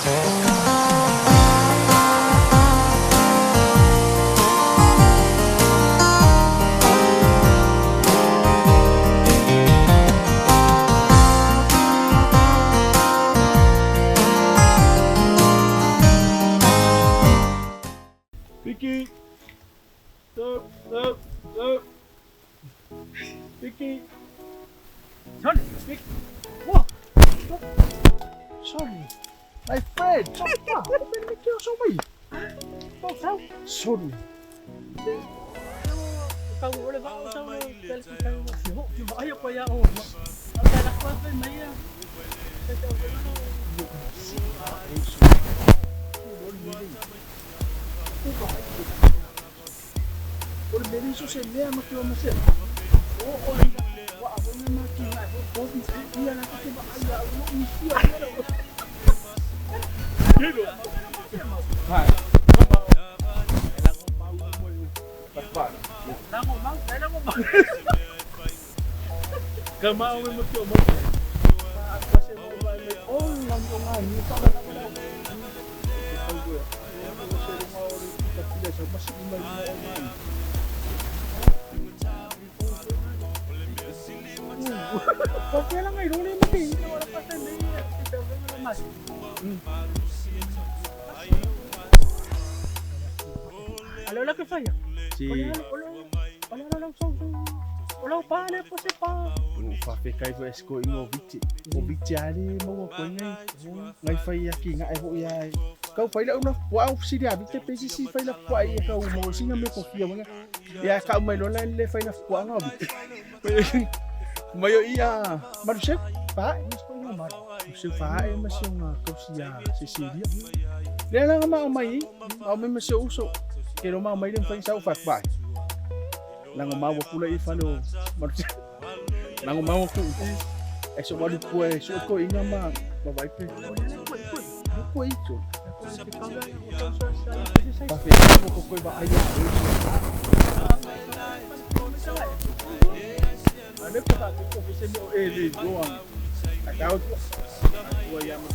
Vicky! Stop! Vicky! Sorry, Vicky! What? Sorry! My friend! Open me to so me! Sorry! Ikaw wala ba ako sa sibuk? Diba ayaw pa ya o? Ang talak ko pa maya. Por menos eso se lea más que vamos a hacer. Ako na makina ko. Bobby, iya na kasi ba ay ako ni siya. Hello. Hi. Kamao mo to mo. Kasi mo ba may all lang ko nga ni pa na wala. Porque lang ay ruli mo din. Wala pa sa niya. Ito mo mas. Alo la que falla. Si Wala lang so. Wala pa na po si pa. fa fe kai vo esko ingo bichi. O bichi ali mo ko ngai fai aki ngai ho ya. Kau fai la una wa si dia bichi pe si fai la kwa ia kau mo singa me ko fia mo. Ya kau mai lo la le fai la kwa nga bichi. Mayo iya, MALUSEU pa, mas ko yung MALUSEU pa, mas yung kausiya Cecilia. Dia lang may mas uso. Kero may din fa sa ufat ba. Lang mawa pula ifalo MALUSEU. Lang mawa ko. So wali ko so ko inga babay pe. Ko ito. Tapi ko ko ba aya. Ano ko ba ko kasi mo doang. Ataw ko. Ako ya mo.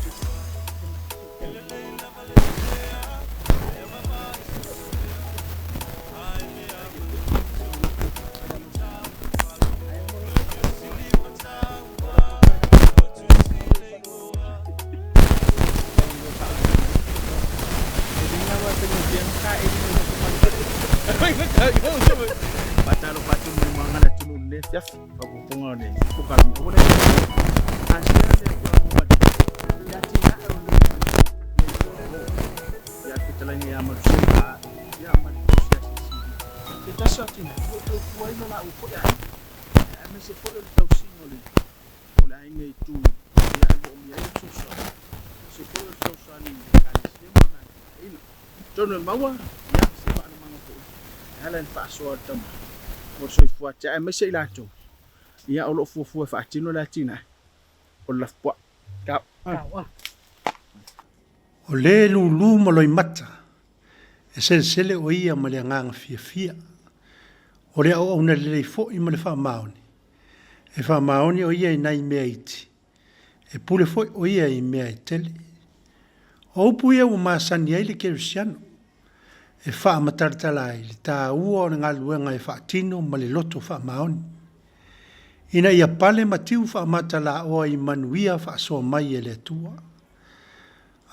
Patalo patun mga na tununde jas papupungan ni bukan ko na asya de ko mo ya tina ya kita lagi ya MALUSEU ya MALUSEU kita sa tina ko kuai na upo ya ama se po do sino le wala ngai tu ya go mi ya tu so se po do so ni kan se mana ina tono mawa ya se ba na mga po halan pa so tam mo soi fuacha mai sei la tu ia o lo fu fa tino la tina o la po ka o le lulu mo loi mata e sele o ia ma le nganga fia o le o na le fo i ma le fa maoni e fa maoni o ia nai meiti e pule fo o ia i mea tele o puia o masani ai le kerusiano e fa matartalai le ta ua o nga luenga e fa tino ma le loto fa maoni ina ia pale matiu fa matala o i manuia fa so mai e le tua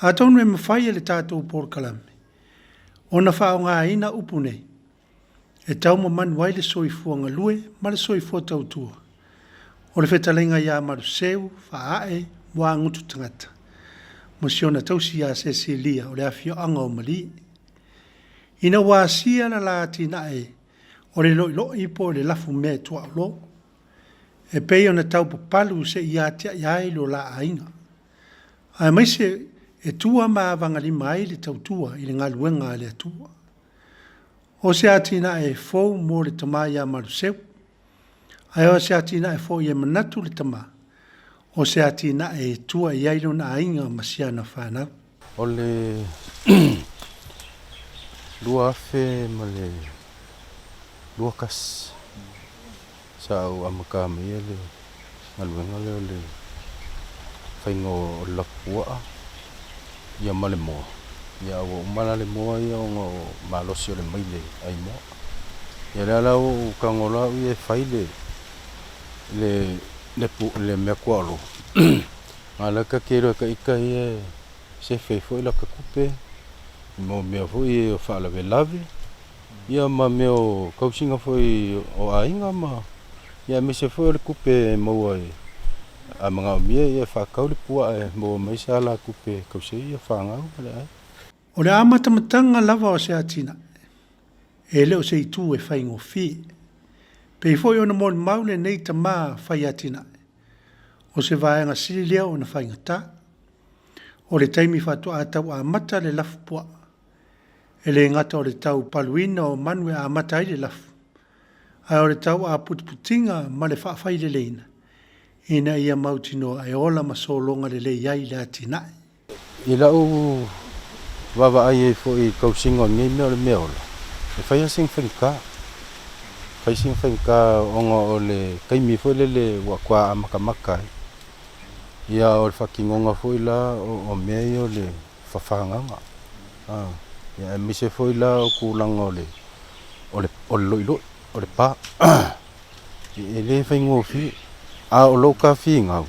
a tonu e mawhai le tātou por kalame o na fa o ngā ina upune e tau ma manuai le soifua ngalue ma le soifua tautua o le whetalenga ia MALUSEU fa ae mua ngutu tangata mo siona tausi ia Cecilia o le afio anga o mali ina wasia na la tina e o le lo ipo le lafu me tua lo e pei ona tau papalu se ia tia iai lo la ainga ai mai se e tua ma vangali mai le tautua i le ngaluenga le tua o se atina e fou mo le tama ia MALUSEU ai o se atina e fou ia manatu le tama o se atina e tua iai lo na ainga masiana whanau o le lua afe ma le lua kas sa au amaka mai le ngaluenga le whaingo o lapua ia male mo ia o mana le mo ia o MALUSEU le maile ai mo ia la o kangola ia faile le me kwalo ala ka kero ka ika ia se fe foi la ka kupe mo me foi fa la velave ia ma me o kausinga foi o ainga ma ia me se foi le kupe mo ai a mga mia ia fa kauli pua mo mai sa la kupe kausi ia fa nga ai O le amatamatanga lava o se atina. E leo se itu e whai ngofi. Pei foi ona mo maule nei ta maa whai atina. O se vaenga sili leo ona whai ngata. O le taimi whatua a tau a mata le lafu pua. E le ngata o le tau paluina o manue a mata ai le lafu. Ai o le tau a putiputinga ma le whaafai le leina. Ina ia mautino ai ola masolonga le le iai le atina. Ila o Vava ai foi kausinga ngai me meola. E fai sing finka. Fai sing finka onga ole kaimi foi le wa kwa amaka. Ia o fakingonga foi la o meio le fafanga. Ia mi se foi la o kulang ole loilo ole pa. Ele fai ngofi a o loka finga.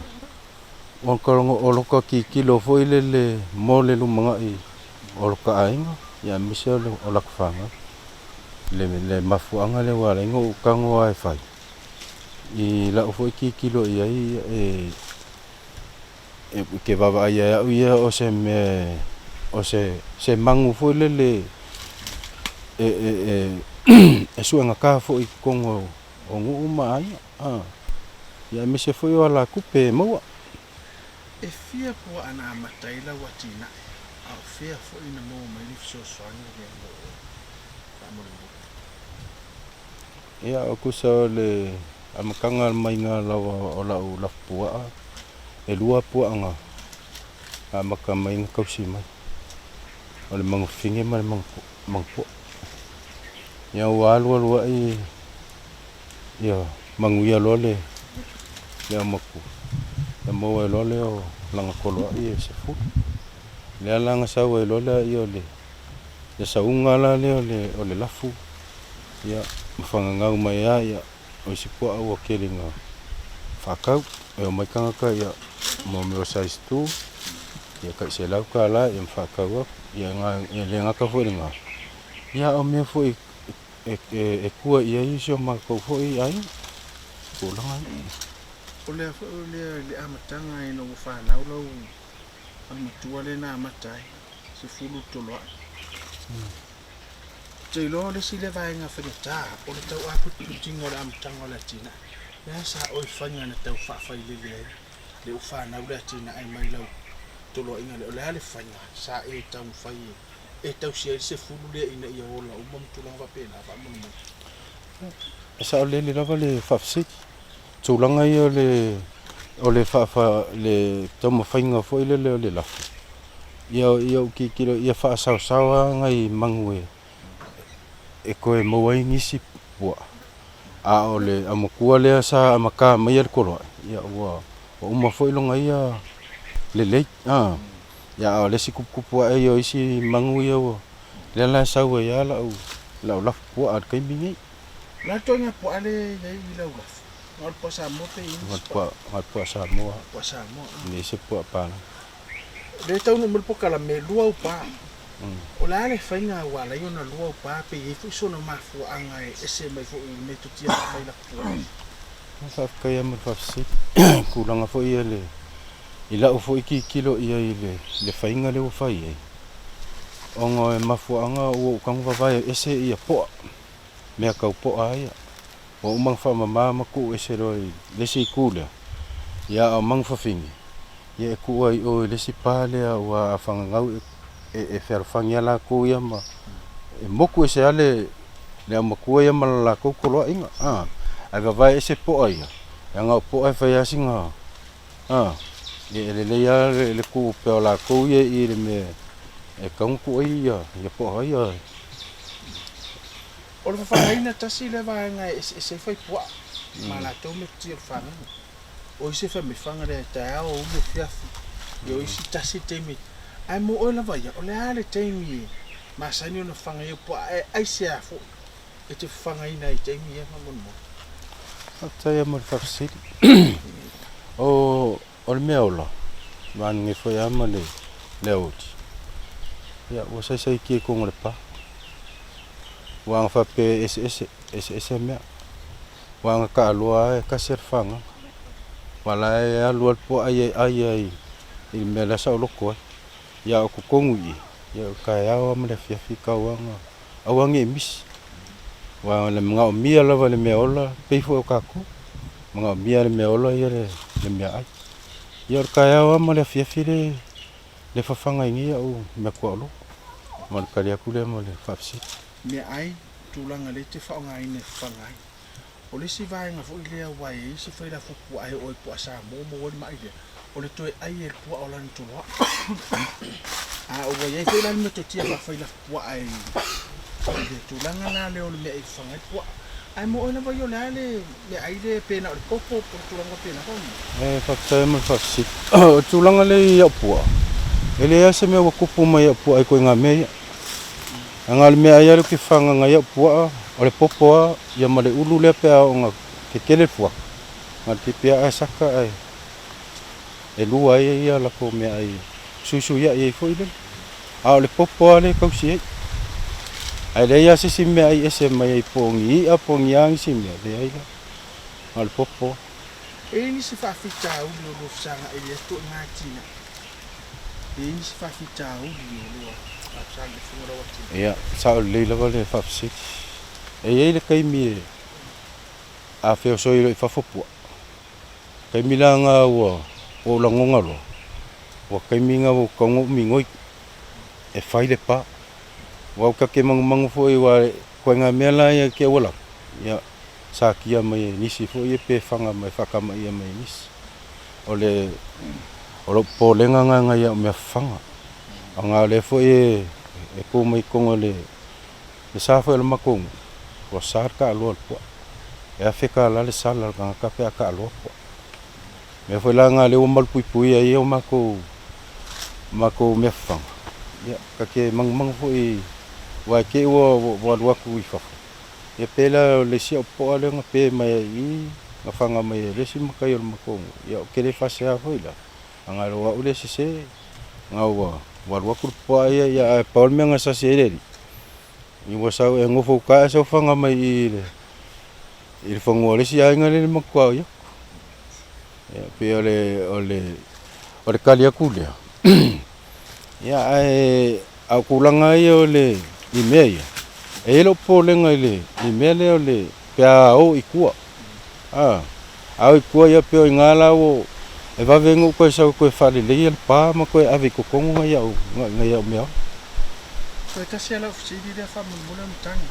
O kolongo o loka ki kilo foi le mole lumanga i o ka ainga ya misel o la kfanga le mafuanga le wala ngo kango ai fai I la foi ki kilo ia e ke baba ia o se mangu foi le e suanga ka foi kongo o ngu mai ya mi se foi ala kupe mo E fia po ana mataila watina. Au fia fo ina mo mai ni so soanga de mo. ia o kusa le amakanga mai nga lawa o la u la pua e lua pua nga amaka mai nga kausi mai o le mangu finge mai mangpo ia walu ai ia mangu ia lole le amaku e mo e lole o langa kolo ai se fu le langa sa o lole i ole le saunga la le ole lafu ia mafangangau mai ia o si po au kelinga fakau e o mai kanga ka ia mo me size 2 ia ka se lau ka la ia fakau ia le nga ka foi nga ia o me foi e kua ia i so ma ko foi ai ko langa Ole fo le amatanga e no fa na lo amatua le na matai se fulu tolo. Lo le sile vai nga feta o le tau apu tinga le amatanga le tina. Ya sa o fanya na tau fa fa le ufa na le tina ai mai lo tolo inga le le fanya sa e tau fai e tau se fulu le ina ia ola o mom tula va pena va mo. Sa le lava le fafsit tulanga ia le fa le tomo fainga foi le la ia ki kilo ia fa sa ngai mangwe e ko e mo ai ngisi bua a ole amakua le sa amaka mai el kolo ia wa o uma foi longa ia le ia ole si kupu ai o isi mangwe o le la sa wa ia la bua kai bingi La tonya po ale dai la ula. Ngal po sa mo pe ngal po Samoa ni se po pa de tau no po kala me lua pa o la le fainga wala yo na lua pa pe e fu so no mafu anga ese mai fo me tu tia fa la po fa ka ia mo fa si kulanga fo ia le ila o fo iki kilo ia le fainga le o fa ia ongo e mafu anga o kang va vai ese ia po me ka po ai o mang fa mama ku ese roi le si kula ya mang fa fingi ya ku ai o le si pale wa fangau e ferfanga la ku ya ma e moku ese ale le maku ya ma la ku ko inga ai va vai ese po ai ya nga po ai fa ya singa le ya le ku pe la ku ye i le me e kang ku ai ya po ai o le fa ina tasi le va nga ese foi po ma la to me tir fa o ise fa me fanga le ta o me fiafi yo isi tasi te me ai mo o lava ia o le ale taimi masani ona fanga ia po ai se afo e te fanga ina i taimi ia mo Atai mo fafsiri. O le mea ola. Man nge foi ama le oti. Ya o sai ki ko le pa. Wang fa pe SS mea. Wang ka loa ka ser fanga. Wala e alua po ai il me la sa loko. Ya ko kongi. Ya ka ya o me le fiafi ka wanga. Awangi mis. Wa le mga mia lava le mea ola pe fo ka ko. Mga mia le mea ola ia le mea ai. Ia ka ya o me le fiafi le fafanga ingia o me ko lo. Mal ka ya kule mo le fafsi. Me ai tulanga le te whaonga ine whangai. O le si vai nga fo i lea wai e si whaira fuku ai o i pua sa mo o ni mai lea. O le toe ai e pua o lani tuloa. A o wai e whaira ni me to tia whaira pua ai. Le tulanga na le o le mea i whangai pua. Ai mo ona vai o le ale le ai le pena o le popo por tulanga pena kong. Whaktai mo fafsi. O tulanga le ia pua. Ele ase me wakupu mai ia pua ai koe ngā mea. Angal mea ia ke whanga ngai pua o le popoa ia ma le ulu le pea o ngā kekele fua. Ngā te pea ai saka ai. E lua ia lako mea ai susu ia i fo i le. A o le popoa le kausi ai. Ai le ia sisi mea ai ese mai ai pongi a pongi angi si mea le ai la. A le popoa. E ni se whawhita uli o lo fsanga e le to ngā tina. E ni se whawhita uli o lo Ia, sao leila wale whapsit. E ei le kaimi a wheo soi lo i whawhopua. Kaimi la ngā ua o la ngongalo. Wa kaimi ngā o kaungo mingoi e whaile pa. Wau ka ke mangu fo i wa koe ngā mea la ia ke wala. Ia, sa kia mai nisi fo i pe whanga mai whakama ia mai nisi. O lo po lenga ngā ia o mea whanga. A ngā le fo e ko mai kongo le sa fo le makongo ko sar ka lo po e afeka la le sala ka pe ka lo po me fo la ngā le o mal pui ai o mako me fang ya ka ke mang fo i wa ke o wa ku i fa e pela le si po le pe mai i nga fanga mai le si makai o makongo ya ke le fa se a fo ila ngā lo o le se ngā wa kurpa ia paul me nga sa sereri ni wa sa e ngofo ka sa fanga mai il fango le si ai ngale makwa ya pe ole kalia kulia ya ai a kulanga ia ole i meia e lo polenga ile i mele ole pea o ikua a ikua ia pe ngala o e va vengo ko sa ko fale le pa ma ko ave ko kongo ya o mea ko ta se la fsidi de fa mo mo mtani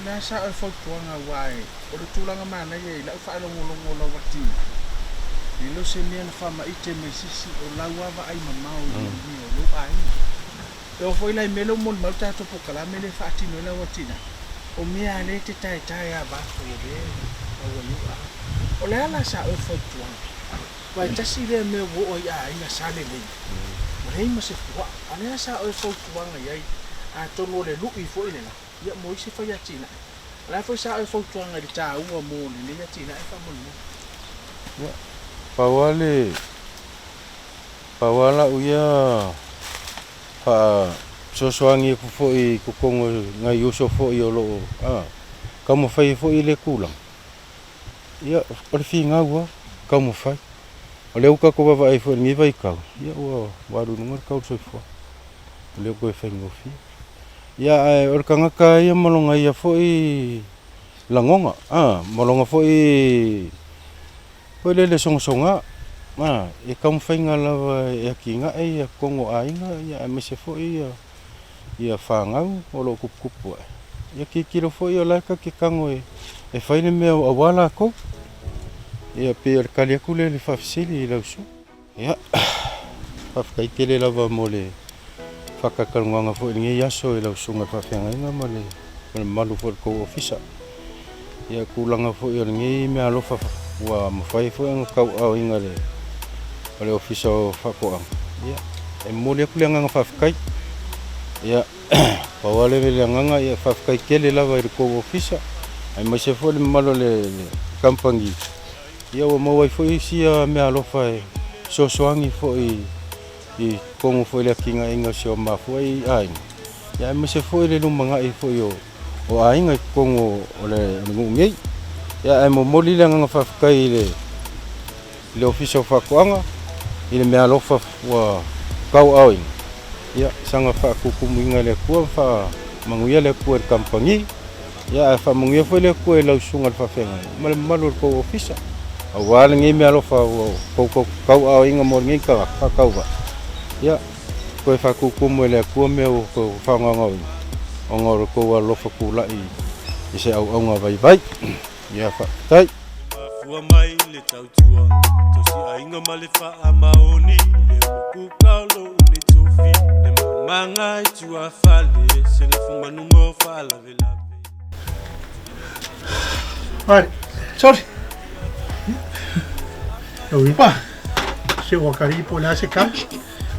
na sa e fo tuanga wai o le tulanga mana ye la fa lo ngolo wati ni lo se mea fa ma ite me sisi o la wa va ai mama o ni o lo ai e o foi la melo mo mal ta to po kala mele fa ti no la wati na o mea le te tai a ba o be o le la sa e fo tuanga vai tasi le me wo o ia ina sale le mai ma se fua ana sa o fo tuanga ia a tono le lu i fo ile na ia mo se fa ia tina la fo sa o fo tuanga di ta u mo le ia tina e fa mo ya pawala uia pa sosoangi fo i ko kongo ngai uso fo i lo kamo fai fo ile kulang ia o fi ngawa kamo fai o leu ka ko va ai fo ni vai ka ia o waru nunga ka so fo o leu ko fai ngofi ia o kanga ka ia molonga ia fo i langonga molonga fo i ko le songa e kam fai ngala e kinga e kongo ainga ia me se fo ia fangau o lo kupu ia ki kilo fo ia la ka ki kango e fai le me awala ko ia pe kalia kule le fafsili la usu ia fafkai tele lava mole fakakalnganga fo ngi yaso la usu nga fafenga nga mole malu fo ko ofisa ia kulanga fo ia ngi me alo fa wa mafai fo nga ka au inga le ofisa fa ko ia e mole aku le nganga fafikai ia pawale le nganga ia fafikai kele lava i ko ofisa ai mai se fo le malo le kampangi ia o mo wai foi sia me alofa e sosoangi foi i kongo foi le kinga inga sio ma foi ai ia mai se foi le lumanga i foi o ainga kongo o le ngungei ia ai mo moli le nganga fafikai le ofisa fakoanga i le me alofa wa kau awing ia sanga fa kukuminga le kua fa manguia le kua kampangi ia fa manguia foi le kua lau sunga fa fenga mal malur ko ofisa awal ngi me alo fa ko kau awing mo ngi ka kau ba ia ko fa kukumu le kua me ko fa ngangau ongor ko alo fa kula i se au nga vai ia fa tai fua mai le tautua tosi ainga malefa amaoni le kukalo ni tofi le manga tua fale se le fumanu mo fala vela Right, sorry. Oi, pa. Se o caripo lá se cala.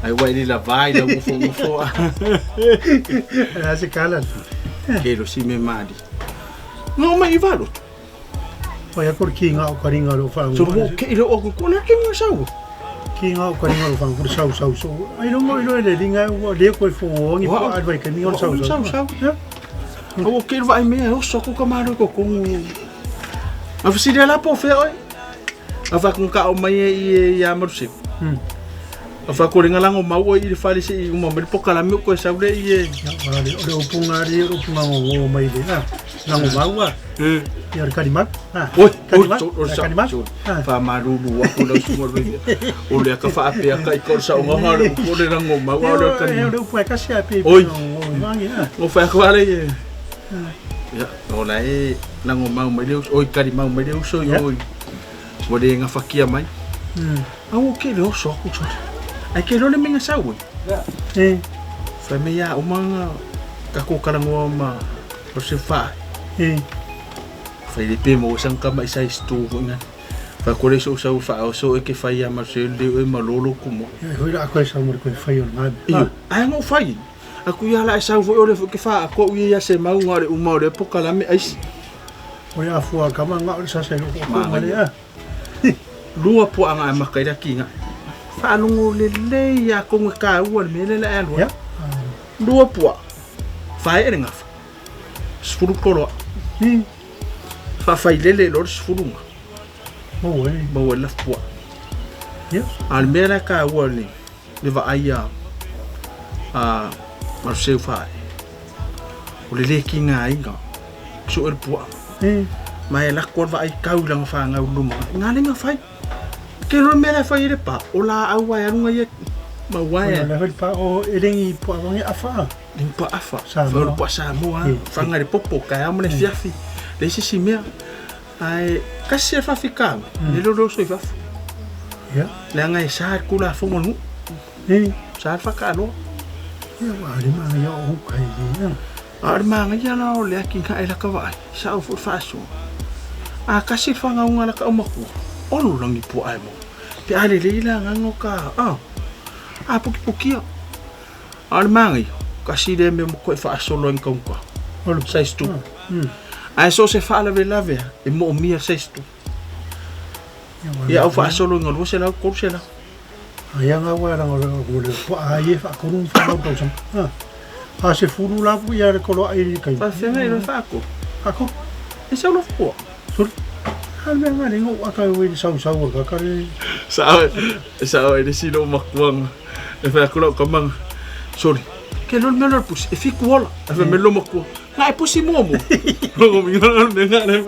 Ai wai ni la vai la ufo. Lá se cala. Quero si me madi. No mai valo. Vai a cor kinga o caringa lo fa. So que ilo o ko na kinga sau. Kinga o caringa lo fa por sau. Ai no mo ilo le linga o le ko fo ngi pa ai vai que ni on sau. O que vai me o so ko kamaro ko a fisiria la po fe oi a fa con ka o mai e ya MALUSEU a fa ko ringa lango mau i le fali se i mo me po kala me ko sa le i o punga o mai de na lango mau ia kalima oi kalima fa marulu ko lo sumo o le ka fa pe ka i ko sa o ngalo ko le lango mau o le kalima o pu ka sia pe o fa ko ale ya no la e lango mau mai deus oi kari mau mai deus oi mo de nga fakia mai au ke lo so ku so ai ke lo le menga sa oi fa me ya o manga ka ko kala ngo ma o se fa fa le pe mo sang ka mai sa stu nga fa ko le so fa o so e ke fa ya MALUSEU le e malolo ku mo hoi la ko sa mo ko fa yo na ai ngo fa aku ia la sa vo ole ke fa ko ia se mau ngare o mau le pokala me ai o ia fu ka manga o sa se lo ko male lua po anga makaira kinga fa lungu le ya ko ka u me le la lo lua po fa e nga sfuru kolo fa le lo sfuru mo la po al mera ka u le va aya MALUSEU fa o le kinga inga so er po mai la ko va ai kau lang fa nga luma ngale nga fai ke lo me la fai re pa o la awa ya nga ye ma wa ya la pa o erengi po ngi afa ling pa afa fa po Samoa fa nga re popo ka ya mo le fiafi le si mea ai kasi fa fika le lo so fa ya la nga sa ku la fo mo sa fa ka lo ya wa ri ma ya o kai ni armanga ya na o le kin ka ela ka vai sa o fa so a kasi fa nga nga ka o maku o lo langi po ai mo pe ale le ila nga ngoka a poki armanga kasi de me ko fa so lo en konka o lo sa stu ai so se fa la ve e mo mi sa stu ya o fa so lo ngol se la ko se la Ayang awal orang orang po aye fa kurung fa do sam a se furu la pu ya ko lo ai kai fa se me lo fa ko ako e se lo po sur hal me ma ringo aka we sau ka ka sa e si lo makwang e fa ko lo kamang sorry ke lo me lo pus e fi ko la e fa me lo makwa na e pusi mo lo mi ngol me ngale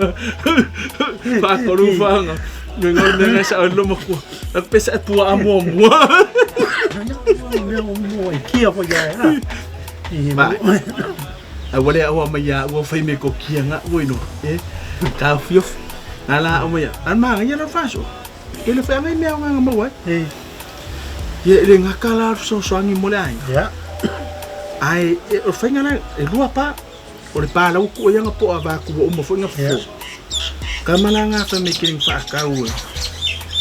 fa ko lu fa nga ngol me nga sa lo makwa ak pesa tua amo mo kia po ya ma wale awa maya wo fai me ko kia nga wo no ka fio ala o maya an ma nga la faso ke le fa me nga mo wa ye le nga kala so angi mo lai ya ai o fa nga e lua pa o le pa la ku ya nga po aba ku o mo fo nga fo ka malanga fa me king fa ka wo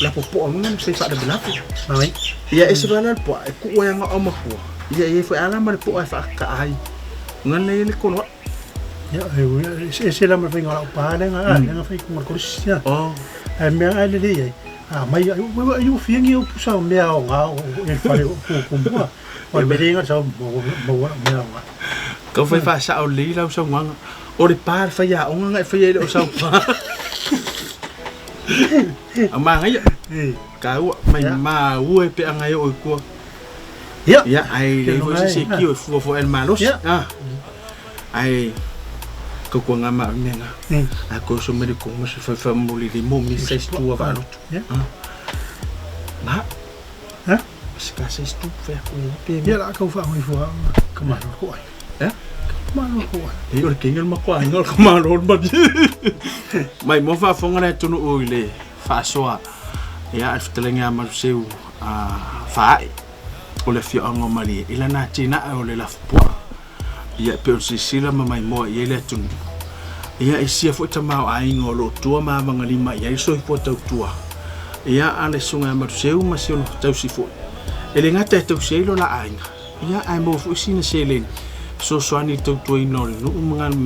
la po nga se fa de blafu mai Ia e sirana po e ku o nga o mapo. Ia e foi ala ma po e fa ka ai. Ngane le kono. Ya e la ma finga la pa nga nga fai ku ko sia. Oh. E me ai le ai. Ah mai eu fingi o pusa me o nga e fare ku mo. O me ringa so mo me nga. Ka foi fa sa o li la so nga. O le pa fa ya o nga fa ye o sa pa. Ama nga ya. Kau mai ma ue pe angai o ko. Ya. Ya ai le fo se ki o fo el malos. Ah. Ai ko ko nga ma menga. A ko so me ko mo se fa mo li mo mi se stu va no. Ya. Ma. Ha? Ska se stu fa ko pe. Ya la ko fa mo fo ka ma ko ai. Eh? Ma no ko. E o kingel ma ko ai ngol ka ma ro ma. Mai mo fa fonga na tunu o ile fa soa. Ya alftelenga MALUSEU faai o le fio ango mali ila na tina o le lafpua ya pe o sisila mai mo ia le tun ia isia fo tama ai ngolo tua ma mangalima ia so fo tua ia ale sunga MALUSEU masio tau sifo ele ngata tau selo la ai ia ai mo fo sina selen so swani tau tua no no mangal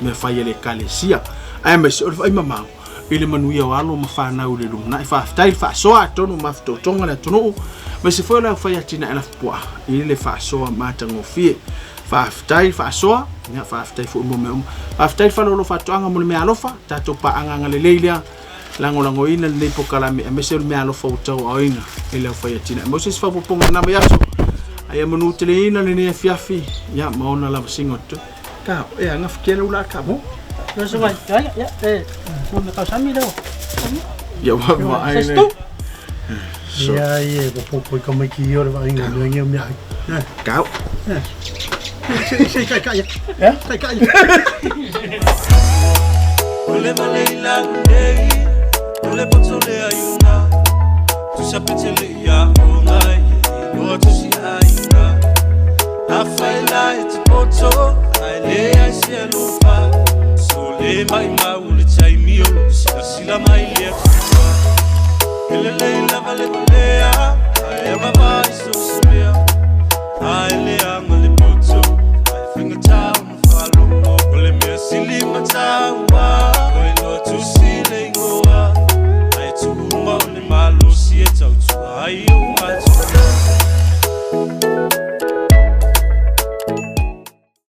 me fai le kalesia ai me so ai mama ile manuia walo mafana ule lu na fa style fa so atonu mafto tonga na tonu me se foi la fa ya tina ala poa ile fa so mata ngofie fa style fa so ya fa style fo mo me fa style fa lo fa tonga mo me alofa ta to pa anga le leila lango ina le pokala me se me alofa utau oina ile fa ya tina mo se fa po ponga na me yaso ai manu tele ina le ne fiafi ya maona la singoto ka e anga fikela ula ka mo. No se va, ya, no me causa miedo. Ya va ai ne. Ya ye po ko mai ki yo va inga no ngi mi ai. Kau. Se kai. Ya, kai. Ole malela nei, ole potole ayuna. Tu sapetele ya onai, o tu si ayuna. Afaila et poto, ai le cielo pa. Le mai maule chai mio sila mai le ele la vale lea ai mama so smia ai le amale poto ai finger town follow ole me sili matawa oi no tu sile ngoa ai tu mo le malusi e tau tu ai